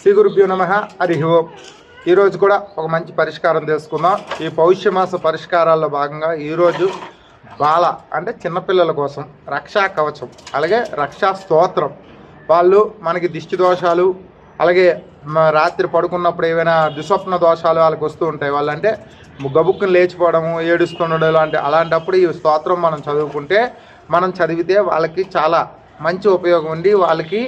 శ్రీ గురుభ్యో నమః. హరి ఓం. ఈరోజు కూడా ఒక మంచి పరిష్కారం తెలుసుకుందాం. ఈ పౌష్యమాస పరిష్కారాల్లో భాగంగా ఈరోజు బాల అంటే చిన్నపిల్లల కోసం రక్షా కవచం, అలాగే రక్షా స్తోత్రం. వాళ్ళు మనకి దిష్టి దోషాలు, అలాగే రాత్రి పడుకున్నప్పుడు ఏవైనా దుస్వప్న దోషాలు వాళ్ళకి వస్తూ ఉంటాయి. వాళ్ళంటే గబుక్కుని లేచిపోవడము, ఏడుస్తుండడం అలాంటప్పుడు ఈ స్తోత్రం మనం చదువుకుంటే, మనం చదివితే వాళ్ళకి చాలా మంచి ఉపయోగం ఉండి వాళ్ళకి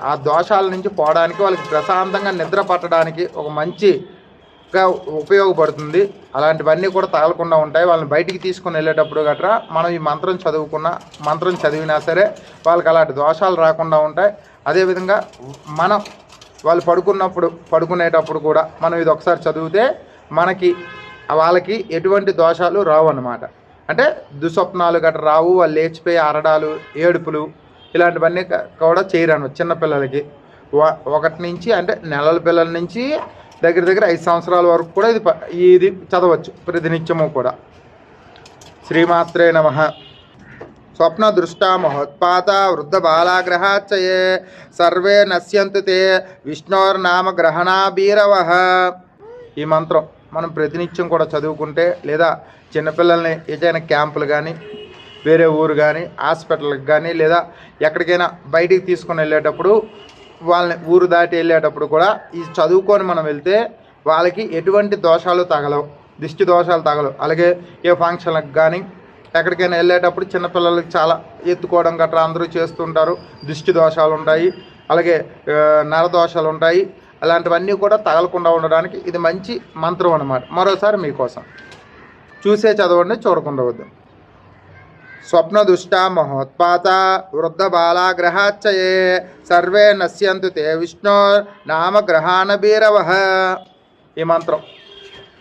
ఆ దోషాల నుంచి పోవడానికి, వాళ్ళకి ప్రశాంతంగా నిద్ర పట్టడానికి ఒక మంచిగా ఉపయోగపడుతుంది. అలాంటివన్నీ కూడా తగలకుండా ఉంటాయి. వాళ్ళని బయటికి తీసుకుని వెళ్ళేటప్పుడు గట్రా మనం ఈ మంత్రం చదివినా సరే వాళ్ళకి అలాంటి దోషాలు రాకుండా ఉంటాయి. అదేవిధంగా మనం వాళ్ళు పడుకునేటప్పుడు కూడా మనం ఇది ఒకసారి చదివితే మనకి వాళ్ళకి ఎటువంటి దోషాలు రావు అన్నమాట. అంటే దుస్వప్నాలు గట్రా రావు. వాళ్ళు లేచిపోయి అరడాలు, ఏడుపులు ఇలాంటివన్నీ కూడా చేయరాను. చిన్నపిల్లలకి 1 నుంచి అంటే నెలల పిల్లల నుంచి దగ్గర 5 సంవత్సరాల వరకు కూడా ఇది చదవచ్చు ప్రతినిత్యము కూడా. శ్రీమాత్రే నమః. స్వప్న దృష్టా మహోత్పాత వృద్ధ బాలాగ్రహాచయే సర్వే నశ్యంతు తే విష్ణోర్నామ గ్రహణాభీరవః. ఈ మంత్రం మనం ప్రతినిత్యం కూడా చదువుకుంటే, లేదా చిన్నపిల్లల్ని ఏదైనా క్యాంపులు కానీ, వేరే ఊరు కానీ, హాస్పిటల్కి కానీ, లేదా ఎక్కడికైనా బయటికి తీసుకొని వెళ్ళేటప్పుడు, వాళ్ళని ఊరు దాటి వెళ్ళేటప్పుడు కూడా ఇది చదువుకొని మనం వెళ్తే వాళ్ళకి ఎటువంటి దోషాలు తగలవు, దిష్టి దోషాలు తగలవు. అలాగే ఏ ఫంక్షన్లకు కానీ ఎక్కడికైనా వెళ్ళేటప్పుడు చిన్నపిల్లలకి చాలా ఎత్తుకోవడం గట్రా అందరూ చేస్తుంటారు. దిష్టి దోషాలు ఉంటాయి, అలాగే నరదోషాలు ఉంటాయి. అలాంటివన్నీ కూడా తగలకుండా ఉండడానికి ఇది మంచి మంత్రం అన్నమాట. మరోసారి మీకోసం చూసే చదవండి, చూడకుండా వద్దు. స్వప్న దుష్టా మహోత్పాత వృద్ధ బాలాగ్రహాచయే సర్వే నశ్యంతు తే విష్ణు నామ గ్రహాణభీరవః. ఈ మంత్రం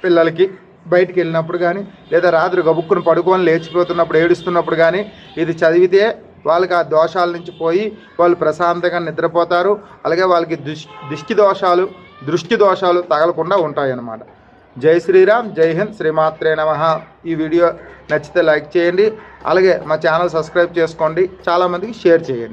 పిల్లలకి బయటికి వెళ్ళినప్పుడు కానీ, లేదా రాత్రి గబుక్కును పడుకొని లేచిపోతున్నప్పుడు, ఏడుస్తున్నప్పుడు కానీ ఇది చదివితే వాళ్ళకి ఆ దోషాల నుంచి పోయి వాళ్ళు ప్రశాంతంగా నిద్రపోతారు. అలాగే వాళ్ళకి దృష్టి దోషాలు తగలకుండా ఉంటాయన్నమాట. జై శ్రీరామ్, జై హింద్, శ్రీమాత్రే నమః. ఈ వీడియో నచ్చితే లైక్ చేయండి, అలాగే మా ఛానల్ సబ్స్క్రైబ్ చేసుకోండి, చాలామందికి షేర్ చేయండి.